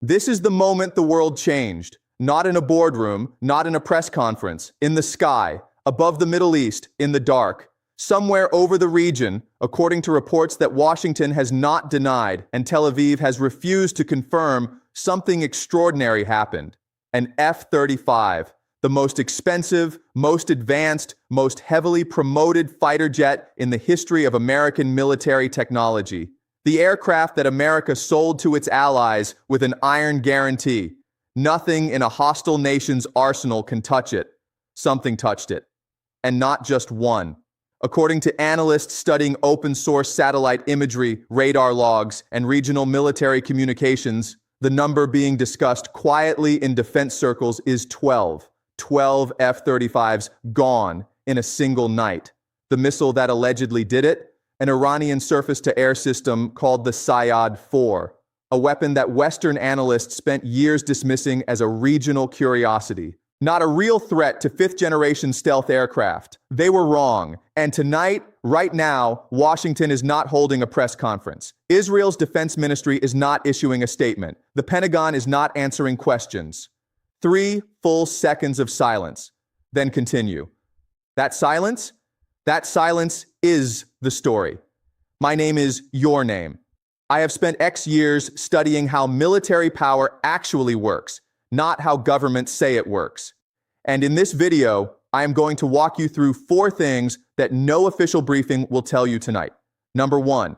This is the moment the world changed. Not in a boardroom, not in a press conference, in the sky, above the Middle East, in the dark. Somewhere over the region, according to reports that Washington has not denied and Tel Aviv has refused to confirm, something extraordinary happened. An F-35, the most expensive, most advanced, most heavily promoted fighter jet in the history of American military technology. The aircraft that America sold to its allies with an iron guarantee. Nothing in a hostile nation's arsenal can touch it. Something touched it. And not just one. According to analysts studying open-source satellite imagery, radar logs, and regional military communications, the number being discussed quietly in defense circles is 12. 12 F-35s gone in a single night. The missile that allegedly did it? An Iranian surface-to-air system called the Sayyad-4, a weapon that Western analysts spent years dismissing as a regional curiosity. Not a real threat to fifth-generation stealth aircraft. They were wrong. And tonight, right now, Washington is not holding a press conference. Israel's defense ministry is not issuing a statement. The Pentagon is not answering questions. 3 full seconds of silence. Then continue. That silence? That silence is the story. My name is your name. I have spent X years studying how military power actually works, not how governments say it works. And in this video, I am going to walk you through 4 things that no official briefing will tell you tonight. Number 1,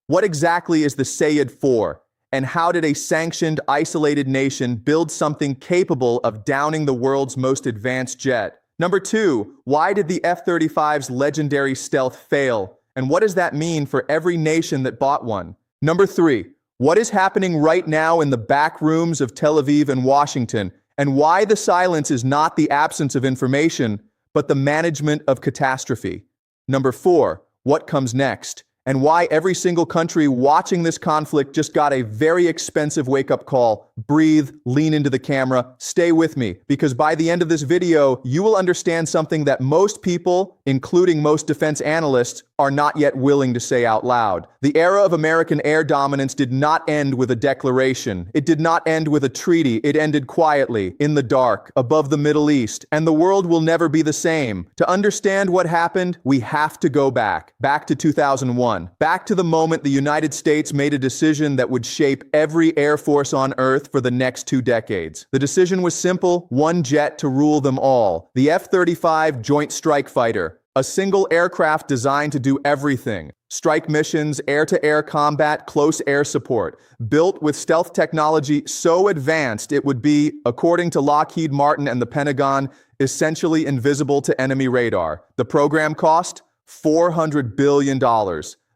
what exactly is the Sayyad-4, and how did a sanctioned, isolated nation build something capable of downing the world's most advanced jet? Number 2, why did the F-35's legendary stealth fail, and what does that mean for every nation that bought one? Number 3, what is happening right now in the back rooms of Tel Aviv and Washington, and why the silence is not the absence of information, but the management of catastrophe? Number 4, what comes next, and why every single country watching this conflict just got a very expensive wake-up call. Breathe, lean into the camera, stay with me, because by the end of this video, you will understand something that most people, including most defense analysts, are not yet willing to say out loud. The era of American air dominance did not end with a declaration. It did not end with a treaty. It ended quietly, in the dark, above the Middle East, and the world will never be the same. To understand what happened, we have to go back to 2001, back to the moment the United States made a decision that would shape every air force on Earth for the next 2 decades. The decision was simple: one jet to rule them all. The F-35 Joint Strike Fighter. A single aircraft designed to do everything. Strike missions, air-to-air combat, close air support. Built with stealth technology so advanced it would be, according to Lockheed Martin and the Pentagon, essentially invisible to enemy radar. The program cost? $400 billion.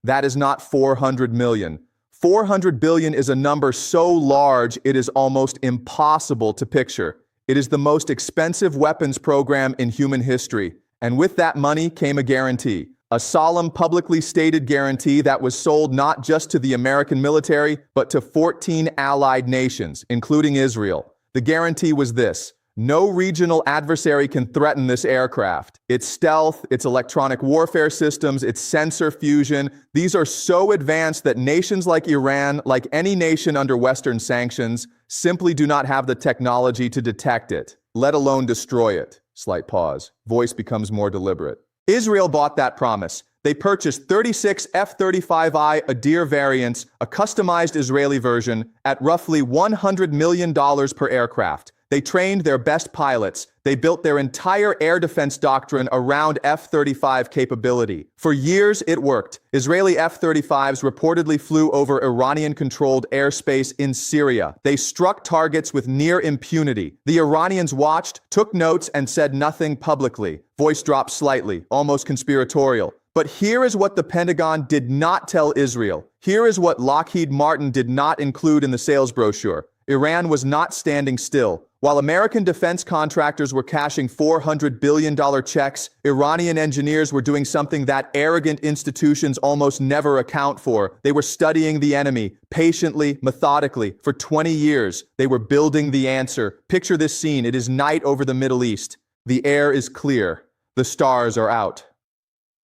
That is not 400 million. 400 billion is a number so large it is almost impossible to picture. It is the most expensive weapons program in human history. And with that money came a guarantee, a solemn publicly stated guarantee that was sold not just to the American military, but to 14 allied nations, including Israel. The guarantee was this: no regional adversary can threaten this aircraft. Its stealth, its electronic warfare systems, its sensor fusion, these are so advanced that nations like Iran, like any nation under Western sanctions, simply do not have the technology to detect it, let alone destroy it. Slight pause. Voice becomes more deliberate. Israel bought that promise. They purchased 36 F-35I Adir variants, a customized Israeli version, at roughly $100 million per aircraft. They trained their best pilots. They built their entire air defense doctrine around F-35 capability. For years, it worked. Israeli F-35s reportedly flew over Iranian-controlled airspace in Syria. They struck targets with near impunity. The Iranians watched, took notes, and said nothing publicly. Voice dropped slightly, almost conspiratorial. But here is what the Pentagon did not tell Israel. Here is what Lockheed Martin did not include in the sales brochure. Iran was not standing still. While American defense contractors were cashing $400 billion checks, Iranian engineers were doing something that arrogant institutions almost never account for. They were studying the enemy, patiently, methodically. For 20 years, they were building the answer. Picture this scene. It is night over the Middle East. The air is clear. The stars are out.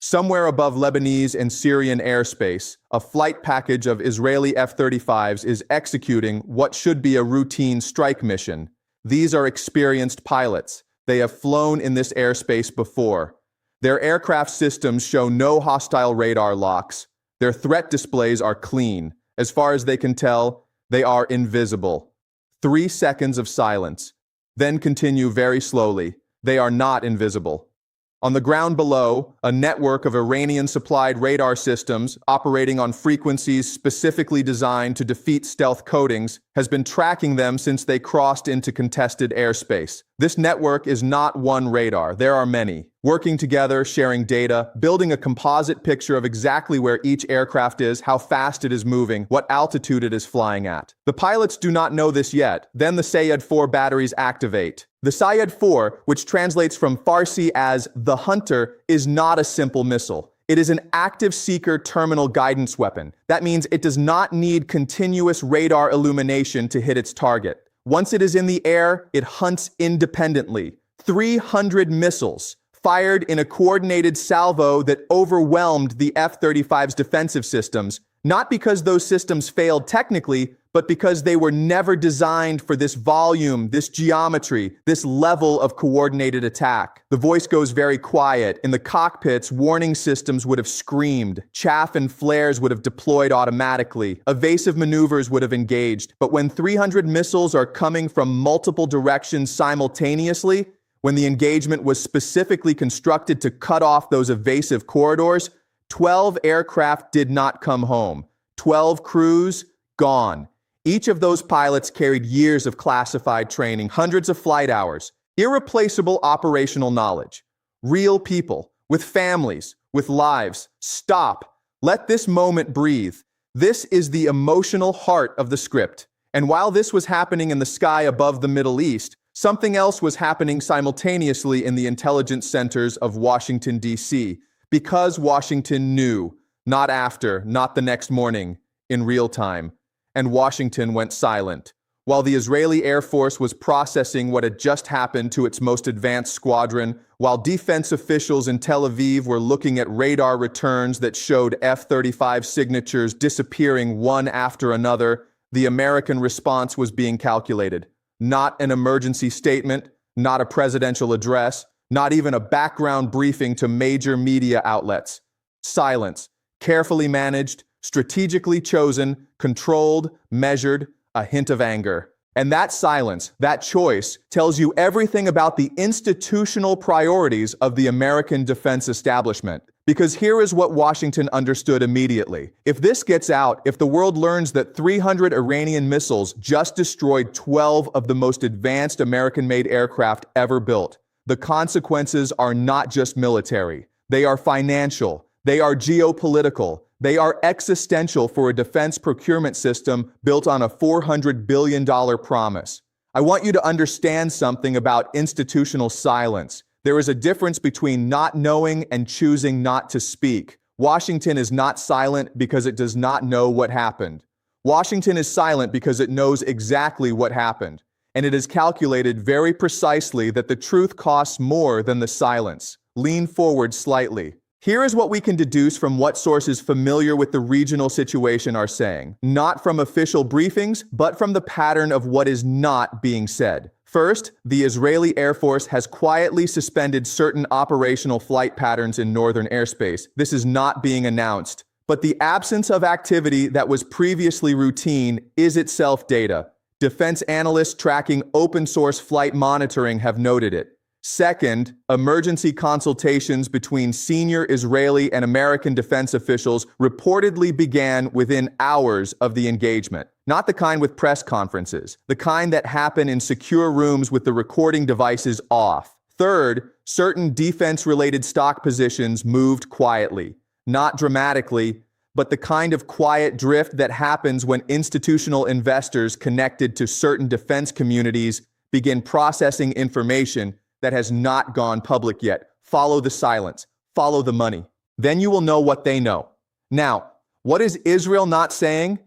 Somewhere above Lebanese and Syrian airspace, a flight package of Israeli F-35s is executing what should be a routine strike mission. These are experienced pilots. They have flown in this airspace before. Their aircraft systems show no hostile radar locks. Their threat displays are clean. As far as they can tell, they are invisible. 3 seconds of silence. Then continue very slowly. They are not invisible. On the ground below, a network of Iranian-supplied radar systems operating on frequencies specifically designed to defeat stealth coatings has been tracking them since they crossed into contested airspace. This network is not one radar. There are many, working together, sharing data, building a composite picture of exactly where each aircraft is, how fast it is moving, what altitude it is flying at. The pilots do not know this yet. Then the Sayyad-4 batteries activate. The Sayyad-4, which translates from Farsi as the hunter, is not a simple missile. It is an active seeker terminal guidance weapon. That means it does not need continuous radar illumination to hit its target. Once it is in the air, it hunts independently. 300 missiles fired in a coordinated salvo that overwhelmed the F-35's defensive systems, not because those systems failed technically, but because they were never designed for this volume, this geometry, this level of coordinated attack. The voice goes very quiet. In the cockpits, warning systems would have screamed. Chaff and flares would have deployed automatically. Evasive maneuvers would have engaged. But when 300 missiles are coming from multiple directions simultaneously, when the engagement was specifically constructed to cut off those evasive corridors, 12 aircraft did not come home. 12 crews, gone. Each of those pilots carried years of classified training, hundreds of flight hours, irreplaceable operational knowledge. Real people, with families, with lives. Stop. Let this moment breathe. This is the emotional heart of the script. And while this was happening in the sky above the Middle East, something else was happening simultaneously in the intelligence centers of Washington, D.C., because Washington knew, not after, not the next morning, in real time. And Washington went silent. While the Israeli Air Force was processing what had just happened to its most advanced squadron, while defense officials in Tel Aviv were looking at radar returns that showed F-35 signatures disappearing one after another, the American response was being calculated. Not an emergency statement, not a presidential address, not even a background briefing to major media outlets. Silence, carefully managed, strategically chosen, controlled, measured, a hint of anger. And that silence, that choice, tells you everything about the institutional priorities of the American defense establishment. Because here is what Washington understood immediately. If this gets out, if the world learns that 300 Iranian missiles just destroyed 12 of the most advanced American-made aircraft ever built, the consequences are not just military. They are financial. They are geopolitical. They are existential for a defense procurement system built on a $400 billion promise. I want you to understand something about institutional silence. There is a difference between not knowing and choosing not to speak. Washington is not silent because it does not know what happened. Washington is silent because it knows exactly what happened. And it is calculated very precisely that the truth costs more than the silence. Lean forward slightly. Here is what we can deduce from what sources familiar with the regional situation are saying. Not from official briefings, but from the pattern of what is not being said. First, the Israeli Air Force has quietly suspended certain operational flight patterns in northern airspace. This is not being announced. But the absence of activity that was previously routine is itself data. Defense analysts tracking open-source flight monitoring have noted it. Second, emergency consultations between senior Israeli and American defense officials reportedly began within hours of the engagement. Not the kind with press conferences, the kind that happen in secure rooms with the recording devices off. Third, certain defense-related stock positions moved quietly. Not dramatically, but the kind of quiet drift that happens when institutional investors connected to certain defense communities begin processing information that has not gone public yet. Follow the silence. Follow the money. Then you will know what they know. Now, what is Israel not saying?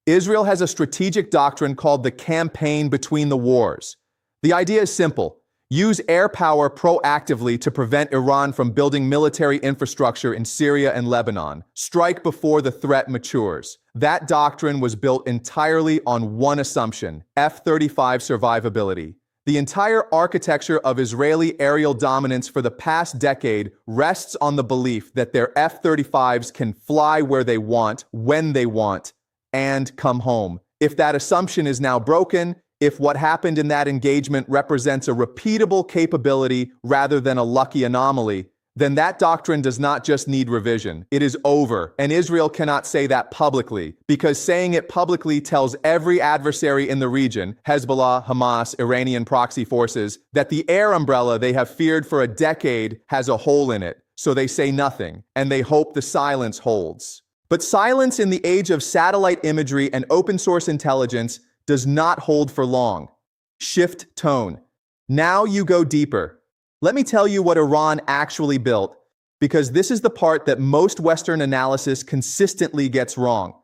Israel has a strategic doctrine called the campaign between the wars. The idea is simple. Use air power proactively to prevent Iran from building military infrastructure in Syria and Lebanon. Strike before the threat matures. That doctrine was built entirely on one assumption: F-35 survivability. The entire architecture of Israeli aerial dominance for the past decade rests on the belief that their F-35s can fly where they want, when they want, and come home. If that assumption is now broken, if what happened in that engagement represents a repeatable capability rather than a lucky anomaly, then that doctrine does not just need revision. It is over, and Israel cannot say that publicly, because saying it publicly tells every adversary in the region, Hezbollah, Hamas, Iranian proxy forces, that the air umbrella they have feared for a decade has a hole in it, so they say nothing, and they hope the silence holds. But silence in the age of satellite imagery and open-source intelligence does not hold for long. Shift tone. Now you go deeper. Let me tell you what Iran actually built, because this is the part that most Western analysis consistently gets wrong.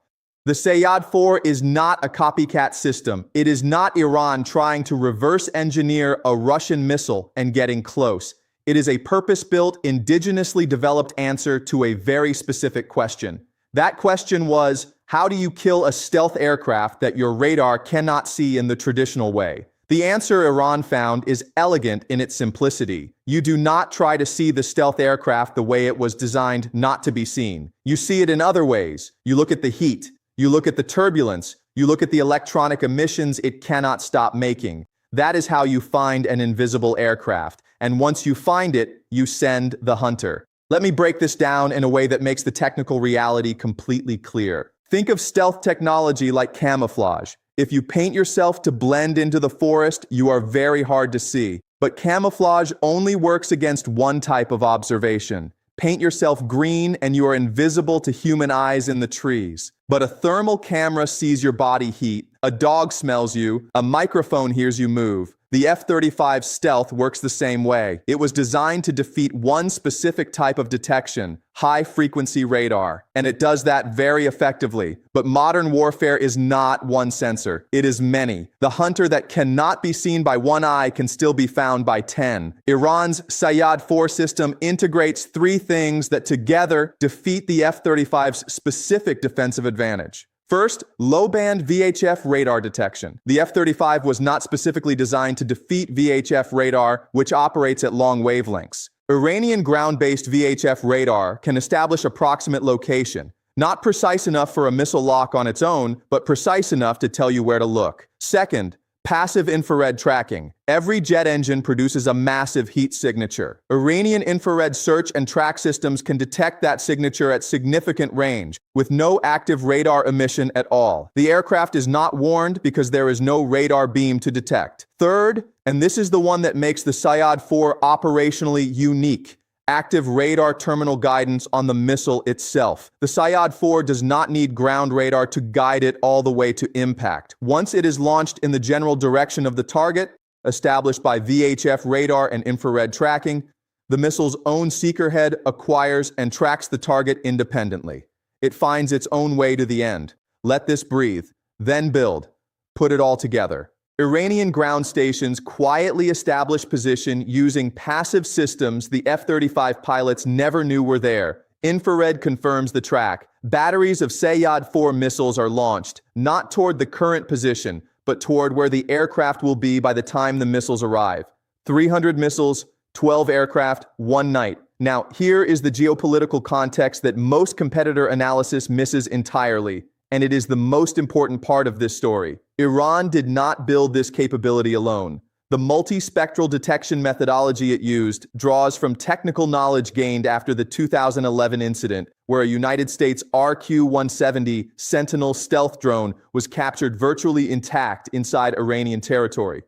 The Sayyad-4 is not a copycat system. It is not Iran trying to reverse engineer a Russian missile and getting close. It is a purpose-built, indigenously developed answer to a very specific question. That question was, how do you kill a stealth aircraft that your radar cannot see in the traditional way? The answer Iran found is elegant in its simplicity. You do not try to see the stealth aircraft the way it was designed not to be seen. You see it in other ways. You look at the heat. You look at the turbulence. You look at the electronic emissions it cannot stop making. That is how you find an invisible aircraft. And once you find it, you send the hunter. Let me break this down in a way that makes the technical reality completely clear. Think of stealth technology like camouflage. If you paint yourself to blend into the forest, you are very hard to see. But camouflage only works against one type of observation. Paint yourself green and you are invisible to human eyes in the trees. But a thermal camera sees your body heat, a dog smells you, a microphone hears you move. The F-35 stealth works the same way. It was designed to defeat one specific type of detection, high-frequency radar, and it does that very effectively. But modern warfare is not one sensor. It is many. The hunter that cannot be seen by one eye can still be found by 10. Iran's Sayyad-4 system integrates three things that together defeat the F-35's specific defensive advantage. First, low-band VHF radar detection. The F-35 was not specifically designed to defeat VHF radar, which operates at long wavelengths. Iranian ground-based VHF radar can establish approximate location, not precise enough for a missile lock on its own, but precise enough to tell you where to look. Second, passive infrared tracking. Every jet engine produces a massive heat signature. Iranian infrared search and track systems can detect that signature at significant range, with no active radar emission at all. The aircraft is not warned because there is no radar beam to detect. Third, and this is the one that makes the Sayyad-4 operationally unique, active radar terminal guidance on the missile itself. The Sayyad-4 does not need ground radar to guide it all the way to impact. Once it is launched in the general direction of the target, established by VHF radar and infrared tracking, the missile's own seeker head acquires and tracks the target independently. It finds its own way to the end. Let this breathe, then build. Put it all together. Iranian ground stations quietly establish position using passive systems the F-35 pilots never knew were there. Infrared confirms the track. Batteries of Sayyad-4 missiles are launched, not toward the current position, but toward where the aircraft will be by the time the missiles arrive. 300 missiles, 12 aircraft, one night. Now, here is the geopolitical context that most competitor analysis misses entirely, and it is the most important part of this story. Iran did not build this capability alone. The multispectral detection methodology it used draws from technical knowledge gained after the 2011 incident, where a United States RQ-170 Sentinel stealth drone was captured virtually intact inside Iranian territory.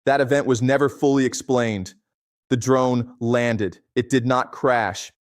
That event was never fully explained. The drone landed. It did not crash.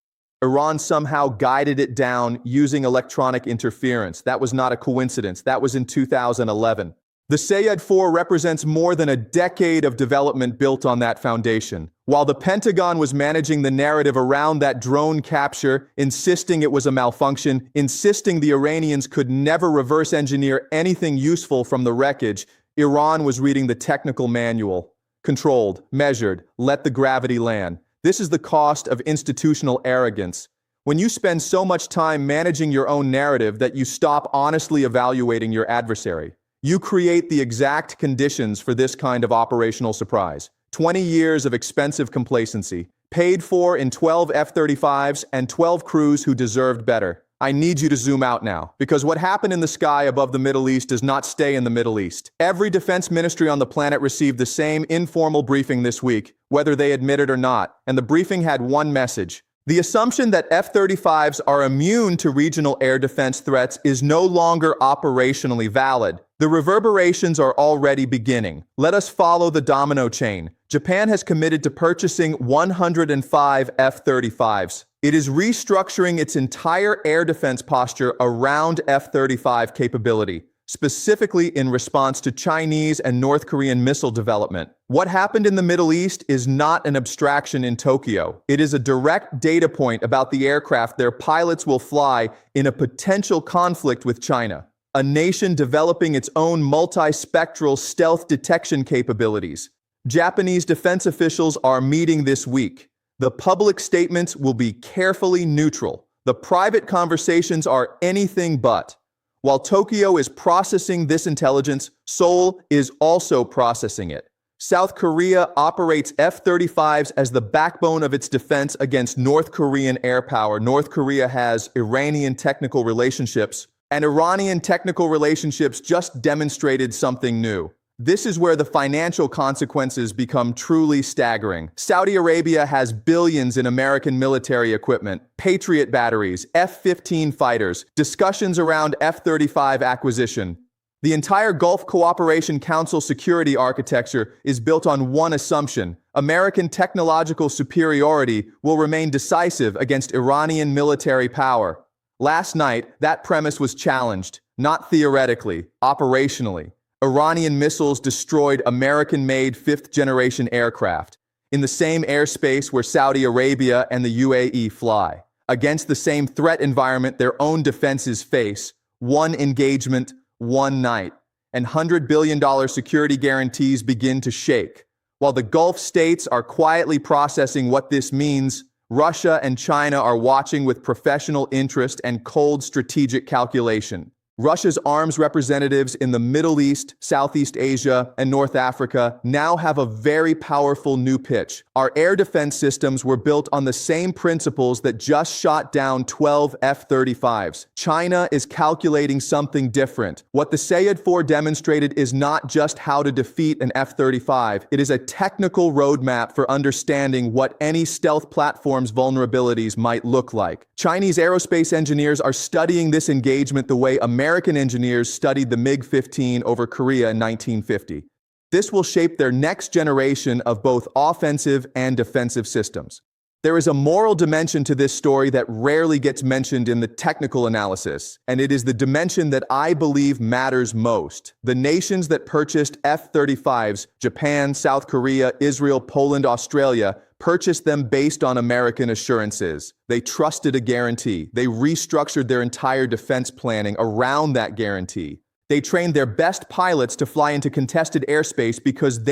Iran somehow guided it down using electronic interference. That was not a coincidence. That was in 2011. The Sayyad-4 represents more than a decade of development built on that foundation. While the Pentagon was managing the narrative around that drone capture, insisting it was a malfunction, insisting the Iranians could never reverse engineer anything useful from the wreckage, Iran was reading the technical manual. Controlled, measured, let the gravity land. This is the cost of institutional arrogance. When you spend so much time managing your own narrative that you stop honestly evaluating your adversary, you create the exact conditions for this kind of operational surprise. 20 years of expensive complacency, paid for in 12 F-35s and 12 crews who deserved better. I need you to zoom out now, because what happened in the sky above the Middle East does not stay in the Middle East. Every defense ministry on the planet received the same informal briefing this week, whether they admit it or not, and the briefing had one message. The assumption that F-35s are immune to regional air defense threats is no longer operationally valid. The reverberations are already beginning. Let us follow the domino chain. Japan has committed to purchasing 105 F-35s. It is restructuring its entire air defense posture around F-35 capability, specifically in response to Chinese and North Korean missile development. What happened in the Middle East is not an abstraction in Tokyo. It is a direct data point about the aircraft their pilots will fly in a potential conflict with China, a nation developing its own multispectral stealth detection capabilities. Japanese defense officials are meeting this week. The public statements will be carefully neutral. The private conversations are anything but. While Tokyo is processing this intelligence, Seoul is also processing it. South Korea operates F-35s as the backbone of its defense against North Korean air power. North Korea has Iranian technical relationships, and Iranian technical relationships just demonstrated something new. This is where the financial consequences become truly staggering. Saudi Arabia has billions in American military equipment, Patriot batteries, F-15 fighters, discussions around F-35 acquisition. The entire Gulf Cooperation Council security architecture is built on one assumption: American technological superiority will remain decisive against Iranian military power. Last night, that premise was challenged, not theoretically, operationally. Iranian missiles destroyed American-made fifth-generation aircraft in the same airspace where Saudi Arabia and the UAE fly. Against the same threat environment their own defenses face, one engagement, one night, and $100 billion security guarantees begin to shake. While the Gulf states are quietly processing what this means, Russia and China are watching with professional interest and cold strategic calculation. Russia's arms representatives in the Middle East, Southeast Asia, and North Africa now have a very powerful new pitch. Our air defense systems were built on the same principles that just shot down 12 F-35s. China is calculating something different. What the Sayyad-4 demonstrated is not just how to defeat an F-35, it is a technical roadmap for understanding what any stealth platform's vulnerabilities might look like. Chinese aerospace engineers are studying this engagement the way American engineers studied the MiG-15 over Korea in 1950. This will shape their next generation of both offensive and defensive systems. There is a moral dimension to this story that rarely gets mentioned in the technical analysis, and it is the dimension that I believe matters most. The nations that purchased F-35s, Japan, South Korea, Israel, Poland, Australia, purchased them based on American assurances. They trusted a guarantee. They restructured their entire defense planning around that guarantee. They trained their best pilots to fly into contested airspace because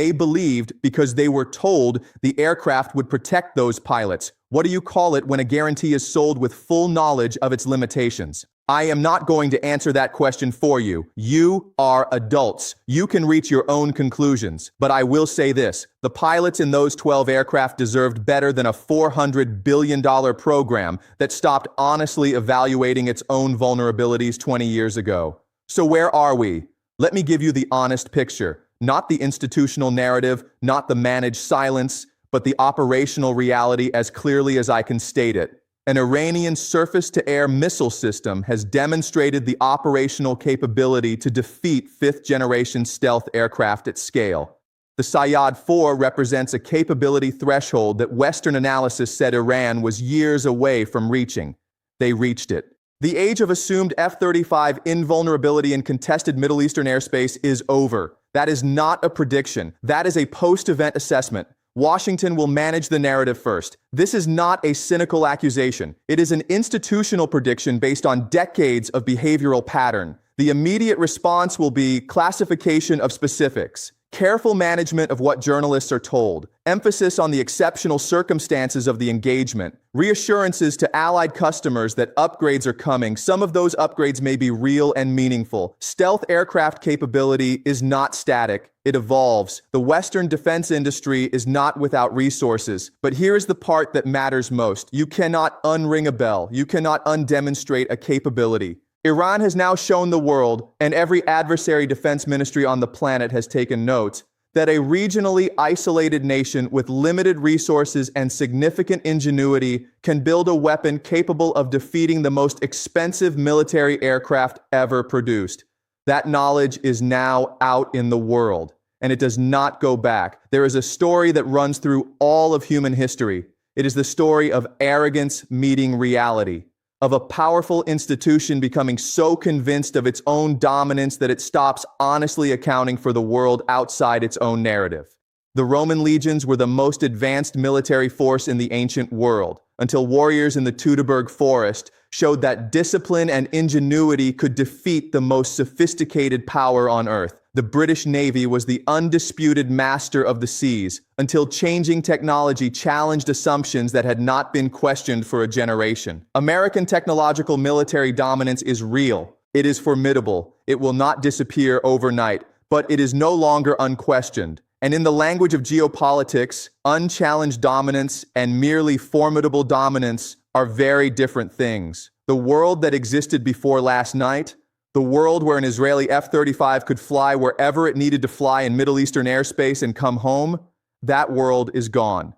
they were told the aircraft would protect those pilots. What do you call it when a guarantee is sold with full knowledge of its limitations? I am not going to answer that question for you. You are adults. You can reach your own conclusions. But I will say this: the pilots in those 12 aircraft deserved better than a $400 billion program that stopped honestly evaluating its own vulnerabilities 20 years ago. So where are we? Let me give you the honest picture. Not the institutional narrative, not the managed silence, but the operational reality as clearly as I can state it. An Iranian surface-to-air missile system has demonstrated the operational capability to defeat fifth-generation stealth aircraft at scale. The Sayyad-4 represents a capability threshold that Western analysis said Iran was years away from reaching. They reached it. The age of assumed F-35 invulnerability in contested Middle Eastern airspace is over. That is not a prediction. That is a post-event assessment. Washington will manage the narrative first. This is not a cynical accusation. It is an institutional prediction based on decades of behavioral pattern. The immediate response will be classification of specifics. Careful management of what journalists are told, emphasis on the exceptional circumstances of the engagement, reassurances to allied customers that upgrades are coming. Some of those upgrades may be real and meaningful. Stealth aircraft capability is not static, it evolves. The Western defense industry is not without resources. But here's the part that matters most. You cannot unring a bell. You cannot undemonstrate a capability. Iran has now shown the world, and every adversary defense ministry on the planet has taken note, that a regionally isolated nation with limited resources and significant ingenuity can build a weapon capable of defeating the most expensive military aircraft ever produced. That knowledge is now out in the world, and it does not go back. There is a story that runs through all of human history. It is the story of arrogance meeting reality, of a powerful institution becoming so convinced of its own dominance that it stops honestly accounting for the world outside its own narrative. The Roman legions were the most advanced military force in the ancient world, until warriors in the Teutoburg forest showed that discipline and ingenuity could defeat the most sophisticated power on earth. The British Navy was the undisputed master of the seas, until changing technology challenged assumptions that had not been questioned for a generation. American technological military dominance is real. It is formidable. It will not disappear overnight, but it is no longer unquestioned. And in the language of geopolitics, unchallenged dominance and merely formidable dominance are very different things. The world that existed before last night, the world where an Israeli F-35 could fly wherever it needed to fly in Middle Eastern airspace and come home, that world is gone.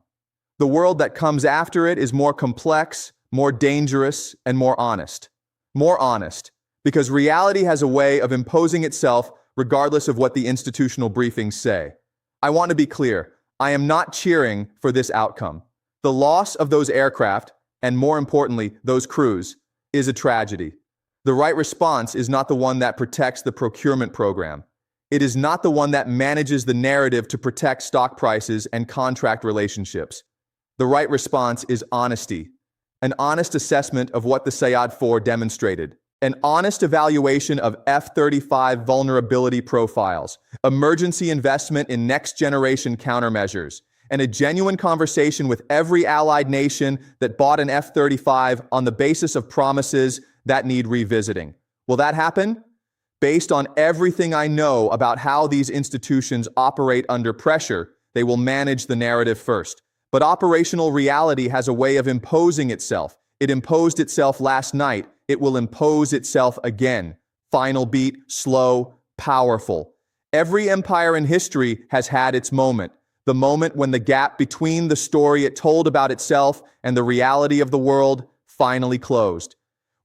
The world that comes after it is more complex, more dangerous, and more honest. More honest, because reality has a way of imposing itself regardless of what the institutional briefings say. I want to be clear, I am not cheering for this outcome. The loss of those aircraft, and more importantly, those crews, is a tragedy. The right response is not the one that protects the procurement program. It is not the one that manages the narrative to protect stock prices and contract relationships. The right response is honesty, an honest assessment of what the Sayyad-4 demonstrated, an honest evaluation of F-35 vulnerability profiles, emergency investment in next-generation countermeasures, and a genuine conversation with every allied nation that bought an F-35 on the basis of promises that need revisiting. Will that happen? Based on everything I know about how these institutions operate under pressure, they will manage the narrative first. But operational reality has a way of imposing itself. It imposed itself last night. It will impose itself again. Final beat, slow, powerful. Every empire in history has had its moment. The moment when the gap between the story it told about itself and the reality of the world finally closed.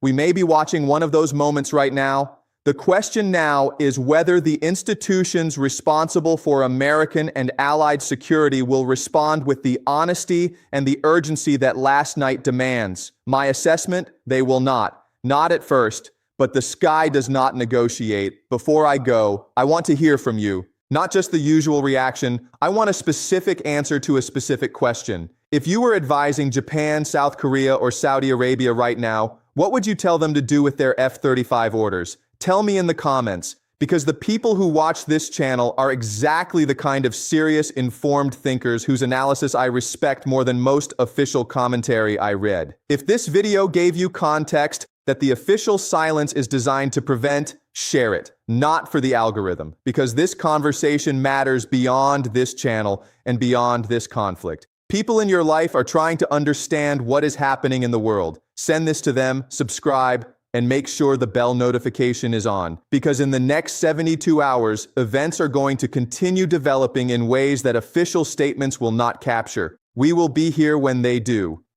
We may be watching one of those moments right now. The question now is whether the institutions responsible for American and allied security will respond with the honesty and the urgency that last night demands. My assessment, they will not. Not at first, but the sky does not negotiate. Before I go, I want to hear from you. Not just the usual reaction, I want a specific answer to a specific question. If you were advising Japan, South Korea, or Saudi Arabia right now, what would you tell them to do with their F-35 orders? Tell me in the comments, because the people who watch this channel are exactly the kind of serious, informed thinkers whose analysis I respect more than most official commentary I read. If this video gave you context that the official silence is designed to prevent, share it, not for the algorithm, because this conversation matters beyond this channel and beyond this conflict. People in your life are trying to understand what is happening in the world. Send this to them, subscribe, and make sure the bell notification is on, because in the next 72 hours, events are going to continue developing in ways that official statements will not capture. We will be here when they do.